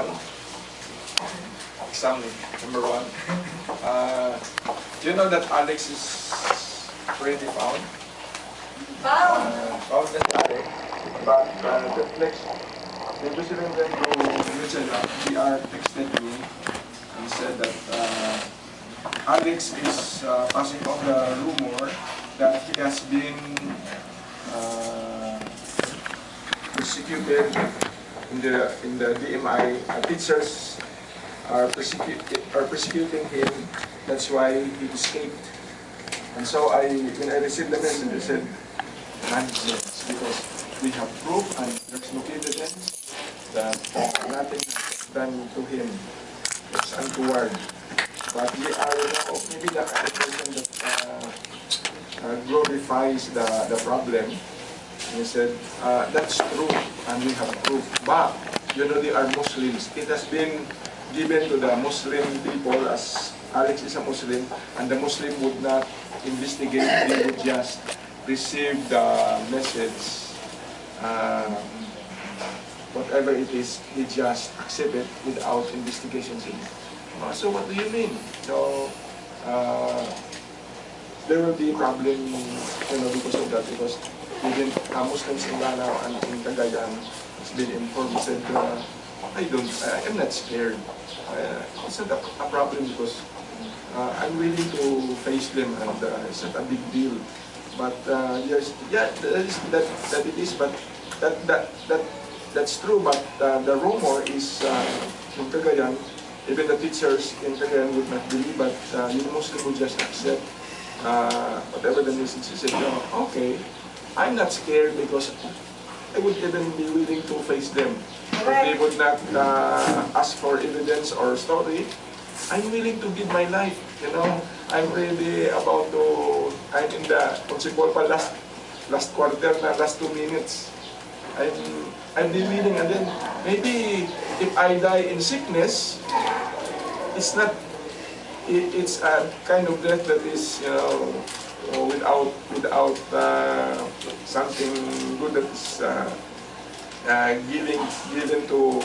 one. Exam number one. Do you know that Alex is already found? Found that Alex. But the flex, the president went to Luciana. PR texted me and said that Alex is passing on the rumor that he has been persecuted in the DMI. Teachers are persecuting him. That's why he escaped. And so when I received the message, I said, nonsense, because we have proof and there's no evidence that nothing is done to him. It's untoward. But we are, maybe the kind of person that glorifies the problem. And he said, that's true, and we have proof. But, they are Muslims. It has been given to the Muslim people, as Alex is a Muslim, and the Muslim would not investigate, they would just receive the message, whatever it is, he just accept it without investigations. So what do you mean? So there will be a problem, because of that, because even Muslims in Lanao and in Cagayan has been informed, said, I'm not scared. It's not a problem because I'm willing to face them, and it's not a big deal. But yes, that it is, but that's true. But the rumor is in Cagayan, even the teachers in Cagayan would not believe, but Muslim would just accept whatever the message is. Said, okay, I'm not scared because I would even be willing to face them. If they would not ask for evidence or story, I'm willing to give my life. I'm really about to. I'm in the Consipolpa last quarter na last 2 minutes. I'm willing, and then maybe if I die in sickness, it's not. It's a kind of death that is without something good that is given to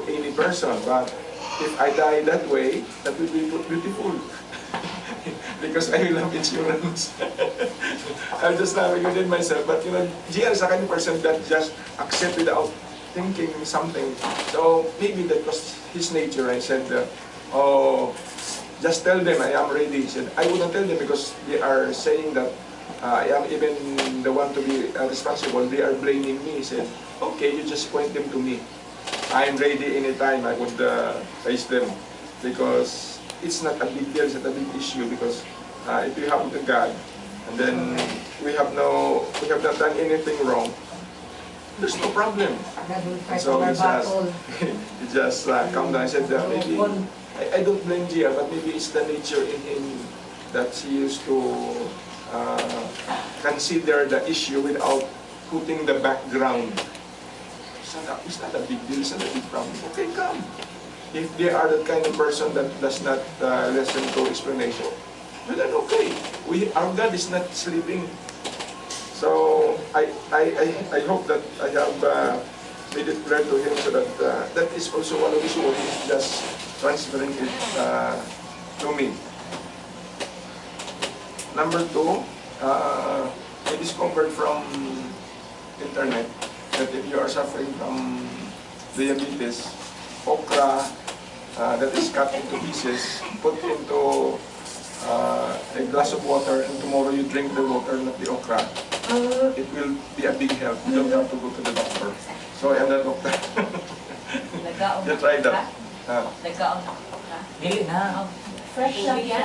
any person. But if I die that way, that will be beautiful. Because I will have insurance. I'm just laughing within myself. But GR is a kind of person that just accept without thinking something. So maybe that was his nature. I said, just tell them I am ready. He said, I wouldn't tell them because they are saying that I am even the one to be responsible. They are blaming me. He said, okay, you just point them to me. I'm ready anytime. I would face them because it's not a big deal. It's not a big issue because if you have the God and then we have not done anything wrong, there's no problem. And so he just calmed down. I said, maybe I don't blame Gia, but maybe it's the nature in him that he used to consider the issue without putting the background. It's not a big deal, it's not a big problem. Okay, come. If they are the kind of person that does not listen to explanation, well then okay. Our God is not sleeping. So I hope that I have made it clear to him so that that is also one of his words, just transferring it to me. Number 2, I discovered from internet that if you are suffering from diabetes, okra that is cut into pieces, put into a glass of water, and tomorrow you drink the water, not the okra. It will be a big help. You don't have to go to the doctor. So I am the doctor. You try that. Dili na. Fresh lang siya.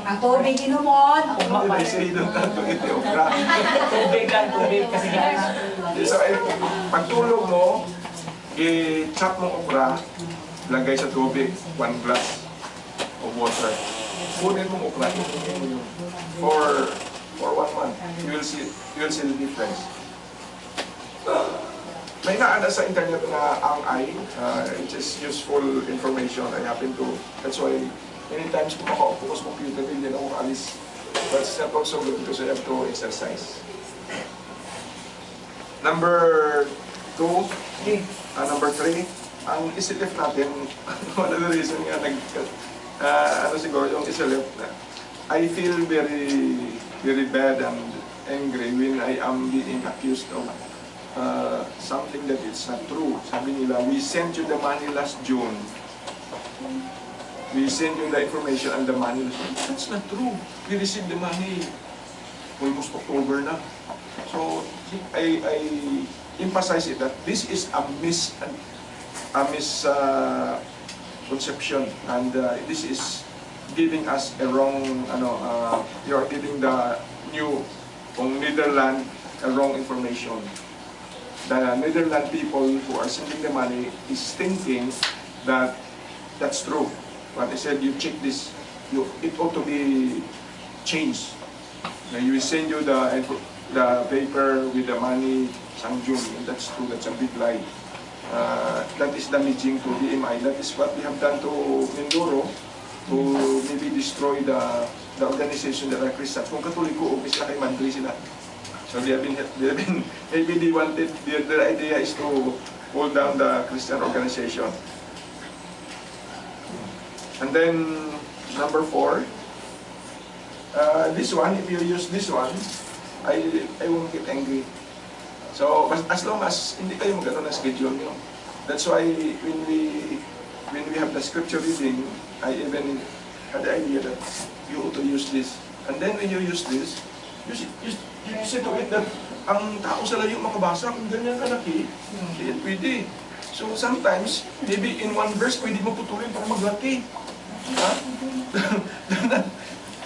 Ang tubig inumon. They say you don't have to eat the okra. Tubig lang, tubig. Kasi So, pagtulog mo, i-chop mo okra, lagay sa tubig, 1 glass of water. Kunin mo okra, for 1 month. You will see the difference. May naana sa internet na angay, it is useful information. I happen to, that's why many times kung makaupo ko sa computer, hindi na ako alis. But it's not also good because I have to exercise. Number 2, number 3, ang isilip natin, one of the reason nga ano siguro yung isilip na, I feel very, very bad and angry when I am being accused of something that is not true. Sabi nila, we sent you the money last June. We sent you the information and the money. That's not true. We received the money almost October na. So I emphasize it that this is a misconception, and this is giving us a wrong. You are giving the new Netherlands a wrong information. The Netherlands people who are sending the money is thinking that that's true. But I said, you check this, it ought to be changed. Now you will send you the paper with the money sang June, and that's true, that's a big lie. That is damaging to BMI. That is what we have done to Mindoro to maybe destroy the organization that are Christians. Kung Katoliko, okay sila kay Mandri sila. So maybe they wanted, their idea is to hold down the Christian organization. And then, number 4, this one, if you use this one, I won't get angry. So, as long as hindi kayo magano ng schedule nyo. That's why when we have the scripture reading, I even had the idea that you ought to use this. And then when you use this, you say to it that ang tao sa layo makabasa kung ganyan kalaki, hindi pwede. So sometimes, maybe in one verse, pwede mo putulin para maglaki. Huh?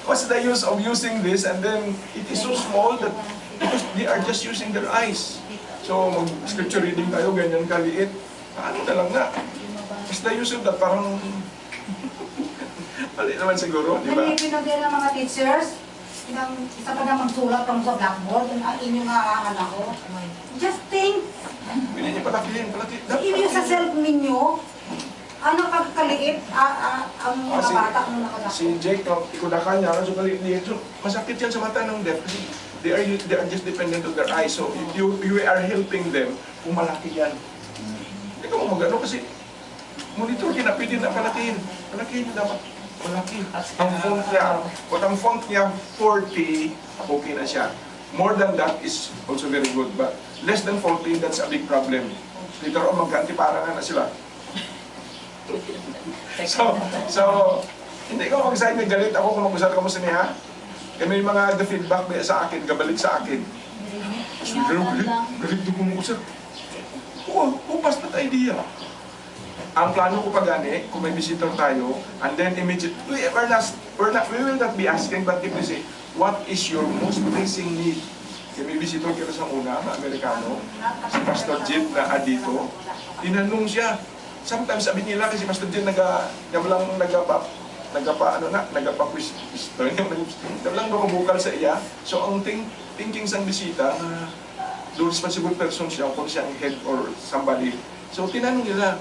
What's the use of using this, and then it is so small that because they are just using their eyes. So mag-scripture reading tayo, ganyan kaliit, ano na lang nga. What's the use of that? Parang mali naman siguro, di ba? Nalipin din ng mga teachers, isa pa na magsulat kung sa blackboard, ang inyong anak ko. Just think, Pwede niyo palakihin. i-view sa self ninyo, ano kagkaliit ang mga bata kung nakadako. Si Jake, ikudakan niya, so kaliit, so masakit yan sa mata ng deaf kasi they are just dependent on their eyes. So you are helping them kung malaki yan. Hindi ka mo mag-ano kasi monitor ka na, pwede na palakihin. Palakihin niyo dapat. Malaki. Ang font niya 40, okay na siya. More than that is also very good, but less than 40, that's a big problem. Later on, magka-antipara na sila. So, hindi ko mag-excited, galit ako kung mag-usap ka mo sa niya. May mga feedback sa akin, gabalik sa akin. So, galit doon kung mag-usap. Who passed that idea? Ang plano ko pa gani, kung may visitor tayo, and then immediately, we will not be asking, but if we say, what is your most pressing need? Kaya may visitor kita sa una, na Amerikano, si Pastor Jim na dito, tinanong siya. Sometimes sabi nila, kasi Pastor Jim nagablang nakabukal sa iya. So ang thinking sang bisita, the responsible person siya, kung siya ang head or somebody. So tinanong nila,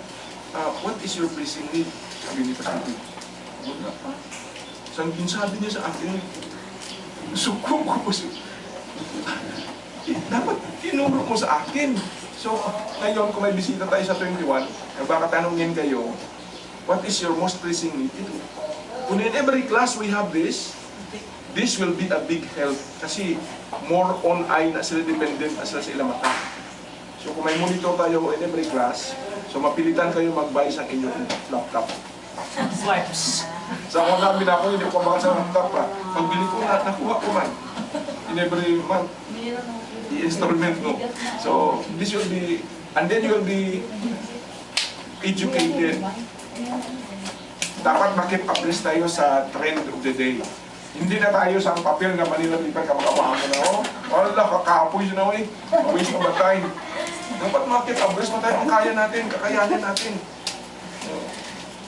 what is your pressing need? Sabi ni Pastor Jim. Wala pa. Sabi niya sa akin, suko ko po siya. Dapat tinuro mo sa akin. So, ngayon, kung may bisita tayo sa 21, baka tanongin kayo, what is your most pressing need? Kung in every class we have this will be a big help. Kasi more on eye na sila dependent na sila sa ilang mata. So, kung may monitor tayo in every class, so mapilitan kayo mag-buy sa inyong laptop. Swipes. So, ako namin ako, hindi ko baka sa laptop pa. Pagbili ko na, nakuha ko man. In every month, i-installment mo. So, this will be, and then you will be educated. Dapat makip-update tayo sa trend of the day. Hindi na tayo sa papel na Manila paper kamakabahan mo na, wala, kakapoy yun na, waste of time. Dapat makip-update mo tayo kung kaya natin, kakayanin natin.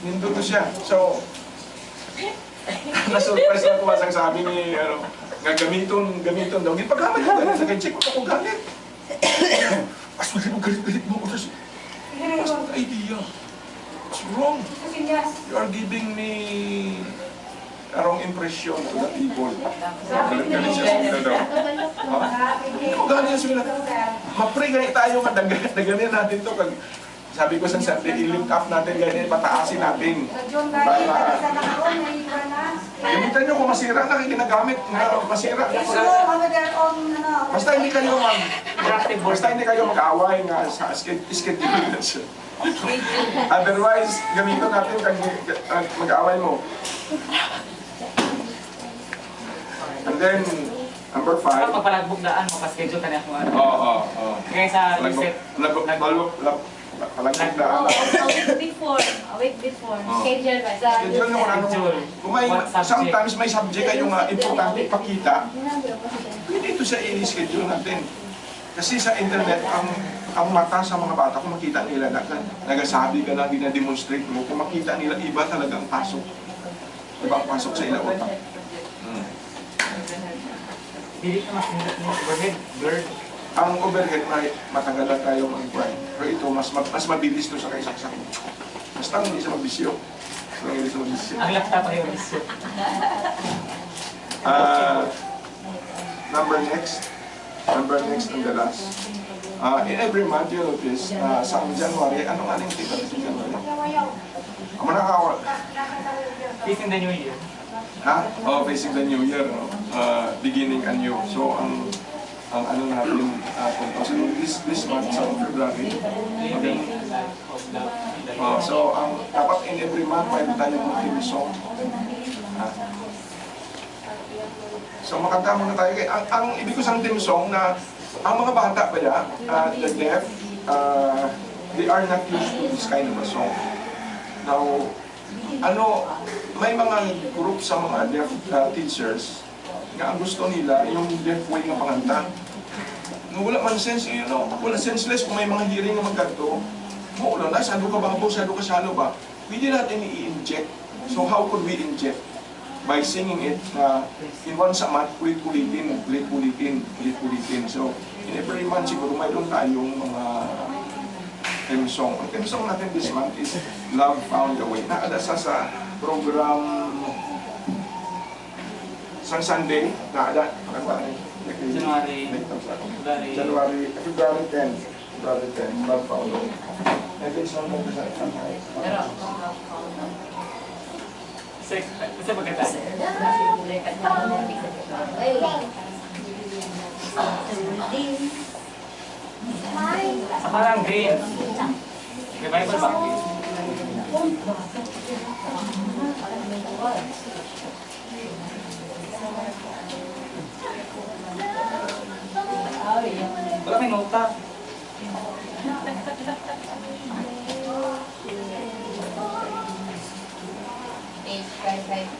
Nindot to siya. So, na-surprise na ko masang sabi ni, nga gamiton daw. Pagkamay ko galit, nag-check ko ako galit. As mo galit mo. What's that idea? It's wrong. You are giving me a wrong impression to the people. Galit siya sa mga daw. Ikaw galit siya sila. Ma-pray ganit tayo nga, daganin natin to. sabi ko sa Sunday, i-lift up natin ganyan, pataasin natin. Sa John Gary, isa na karoon, may iba na. Gamitan nyo kung masira na, ginagamit na masira. Iso, kami their own, ano. Basta hindi kayo mag-away nga sa schedule na siya. Otherwise, gamitin natin pag mag-away mo. And then, number 5. Kapag palagbugdaan mo, pa-schedule ka na kung ano. Oo. Kaya sa reset, Palagbugdaan. A week before. Oh. Schedule ba? Schedule nyo kung ano. Kung may, sometimes may subject kayong importante ipakita, pwede ito sa i-schedule natin. Kasi sa internet, ang mata sa mga bata, kung makita nila, nagasabi ka na, dinademonstrate mo, kung makita nila, iba talaga ang pasok. Iba ang pasok sa ilang utak. hindi ka mas nindot mo overhead, blurred. Ang overhead, matagal lang tayo mag-grind. Pero ito, mas mabilis to sa kaisaksak. Basta hindi siya magbisyo. Ang laptop ay yung reset. Number next and the last. In every month, you notice, sa January, ano nga rin kita sa January? Ang manakawal. Peace in the new year. Facing the new year, no? Beginning anew. So, ang ano natin, this month, sa February, so, dapat in every month, mayroon tayong theme song. So, makanta muna tayo. Ang ibig ko sa theme song na, ang mga bata ba yan, the deaf, they are not used to this kind of a song. Now, may mga group sa mga deaf teachers na ang gusto nila yung deaf way ng panganta. Wala man sense, wala senseless kung may mga hearing na magkanto. Wala na, sado ka babo, sado ka salo ba? Pwede natin i-inject. So how could we inject? By singing it in once a month, ulit-ulitin. So, in every month siguro mayroon tayong mga theme song. Ang theme song natin this month is Love Found a Way. Naadasa sa program sa Sunday, January 10, Love Found a Way. Theme song natin sa Sunday. Kasi pagkata. Sa parang green. Revival ba? Wala may nota. Page 5.